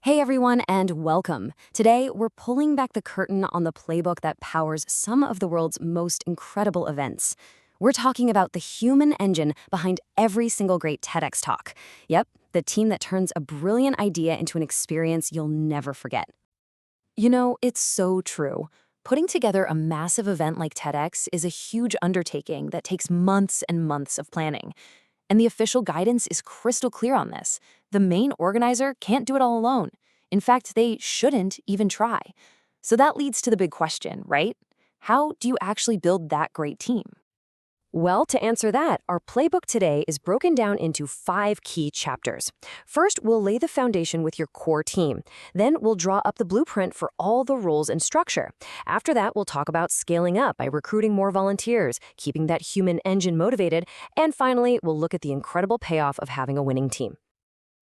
Hey everyone, and welcome. Today, we're pulling back the curtain on the playbook that powers some of the world's most incredible events. We're talking about the human engine behind every single great TEDx talk. Yep, the team that turns a brilliant idea into an experience you'll never forget. You know, it's so true. Putting together a massive event like TEDx is a huge undertaking that takes months and months of planning. And the official guidance is crystal clear on this. The main organizer can't do it all alone. In fact, they shouldn't even try. So that leads to the big question, right? How do you actually build that great team? Well, to answer that, our playbook today is broken down into 5 key chapters. First, we'll lay the foundation with your core team. Then we'll draw up the blueprint for all the roles and structure. After that, we'll talk about scaling up by recruiting more volunteers, keeping that human engine motivated, and finally, we'll look at the incredible payoff of having a winning team.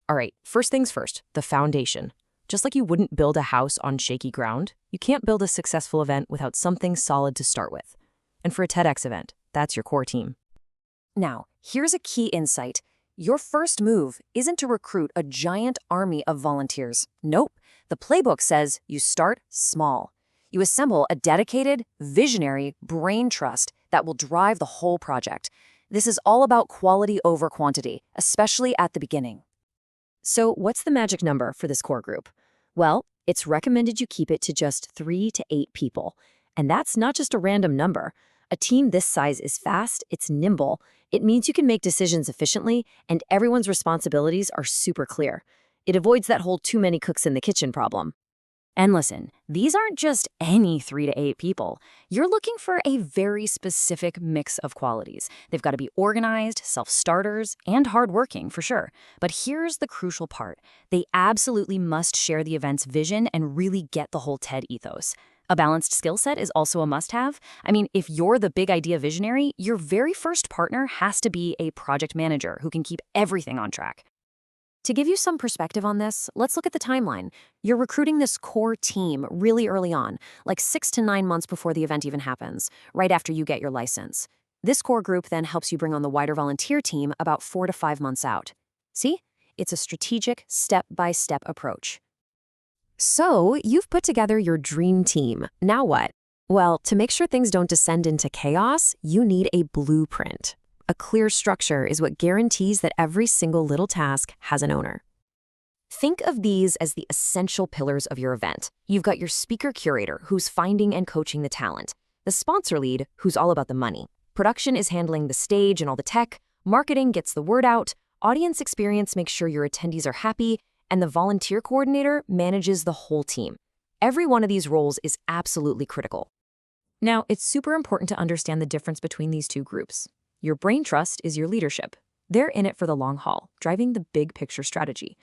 All right, first things first, the foundation. Just like you wouldn't build a house on shaky ground, you can't build a successful event without something solid to start with. And for a TEDx event, that's your core team. Now, here's a key insight. Your first move isn't to recruit a giant army of volunteers. Nope. The playbook says you start small. You assemble a dedicated, visionary brain trust that will drive the whole project. This is all about quality over quantity, especially at the beginning. So what's the magic number for this core group? Well, it's recommended you keep it to just 3 to 8 people. And that's not just a random number. A team this size is fast, it's nimble, it means you can make decisions efficiently, and everyone's responsibilities are super clear. It avoids that whole too many cooks in the kitchen problem. And listen, these aren't just any 3 to 8 people. You're looking for a very specific mix of qualities. They've got to be organized, self-starters, and hardworking for sure. But here's the crucial part. They absolutely must share the event's vision and really get the whole TED ethos. A balanced skill set is also a must-have. I mean, if you're the big idea visionary, your very first partner has to be a project manager who can keep everything on track. To give you some perspective on this, let's look at the timeline. You're recruiting this core team really early on, like 6 to 9 months before the event even happens, right after you get your license. This core group then helps you bring on the wider volunteer team about 4 to 5 months out. See? It's a strategic, step-by-step approach. So, you've put together your dream team. Now what? Well, to make sure things don't descend into chaos, you need a blueprint. A clear structure is what guarantees that every single little task has an owner. Think of these as the essential pillars of your event. You've got your speaker curator, who's finding and coaching the talent. The sponsor lead, who's all about the money. Production is handling the stage and all the tech. Marketing gets the word out. Audience experience makes sure your attendees are happy. And the volunteer coordinator manages the whole team. Every one of these roles is absolutely critical. Now, it's super important to understand the difference between these two groups. Your brain trust is your leadership. They're in it for the long haul, driving the big picture strategy.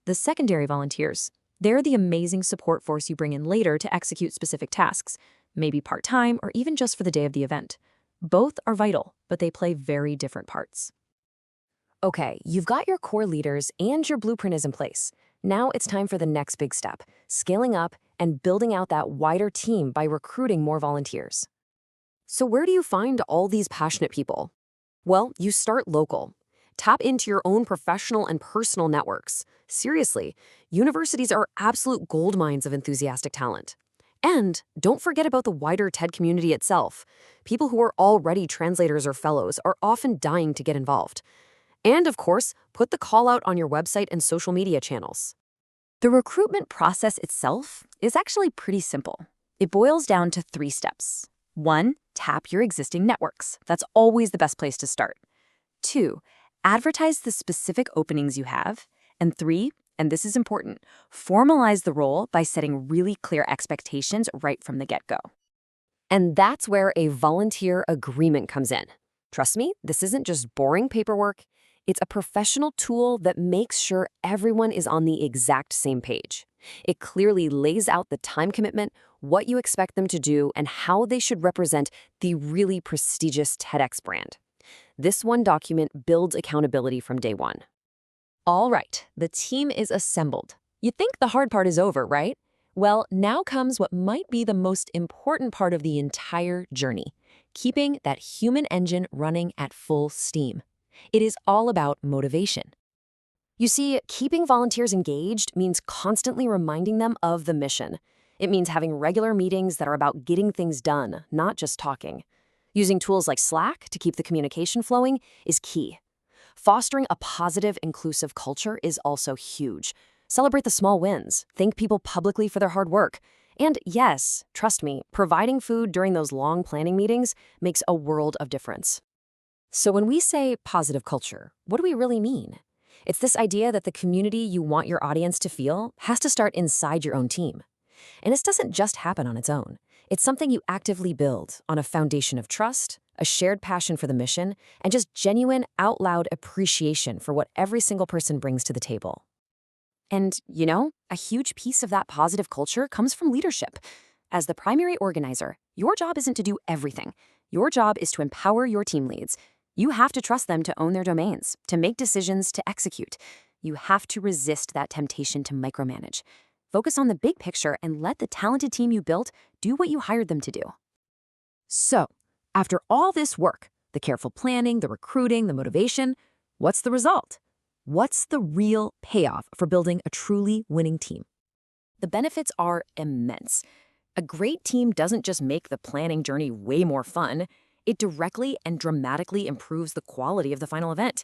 The secondary volunteers, they're the amazing support force you bring in later to execute specific tasks, maybe part-time or even just for the day of the event. Both are vital, but they play very different parts. Okay, you've got your core leaders and your blueprint is in place. Now it's time for the next big step, scaling up and building out that wider team by recruiting more volunteers. So where do you find all these passionate people? Well, you start local. Tap into your own professional and personal networks. Seriously, universities are absolute gold mines of enthusiastic talent. And don't forget about the wider TED community itself. People who are already translators or fellows are often dying to get involved. And of course, put the call out on your website and social media channels. The recruitment process itself is actually pretty simple. It boils down to 3 steps. 1, tap your existing networks. That's always the best place to start. 2, advertise the specific openings you have. And 3, and this is important, formalize the role by setting really clear expectations right from the get-go. And that's where a volunteer agreement comes in. Trust me, this isn't just boring paperwork. It's a professional tool that makes sure everyone is on the exact same page. It clearly lays out the time commitment, what you expect them to do, and how they should represent the really prestigious TEDx brand. This one document builds accountability from day one. All right, the team is assembled. You think the hard part is over, right? Well, now comes what might be the most important part of the entire journey, keeping that human engine running at full steam. It is all about motivation. You see, keeping volunteers engaged means constantly reminding them of the mission. It means having regular meetings that are about getting things done, not just talking. Using tools like Slack to keep the communication flowing is key. Fostering a positive, inclusive culture is also huge. Celebrate the small wins, thank people publicly for their hard work. And yes, trust me, providing food during those long planning meetings makes a world of difference. So when we say positive culture, what do we really mean? It's this idea that the community you want your audience to feel has to start inside your own team. And this doesn't just happen on its own. It's something you actively build on a foundation of trust, a shared passion for the mission, and just genuine, out loud appreciation for what every single person brings to the table. And, a huge piece of that positive culture comes from leadership. As the primary organizer, your job isn't to do everything. Your job is to empower your team leads. You have to trust them to own their domains, to make decisions, to execute. You have to resist that temptation to micromanage. Focus on the big picture and let the talented team you built do what you hired them to do. So, after all this work, the careful planning, the recruiting, the motivation, what's the result? What's the real payoff for building a truly winning team? The benefits are immense. A great team doesn't just make the planning journey way more fun, it directly and dramatically improves the quality of the final event.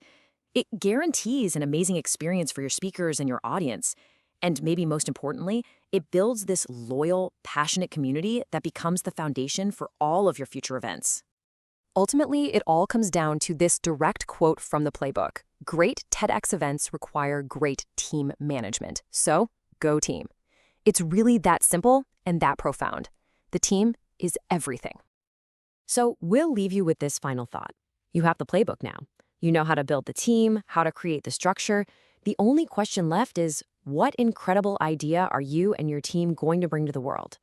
It guarantees an amazing experience for your speakers and your audience. And maybe most importantly, it builds this loyal, passionate community that becomes the foundation for all of your future events. Ultimately, it all comes down to this direct quote from the Playbook. Great TEDx events require great team management. So, go team. It's really that simple and that profound. The team is everything. So, we'll leave you with this final thought. You have the Playbook now. You know how to build the team, how to create the structure. The only question left is, what incredible idea are you and your team going to bring to the world?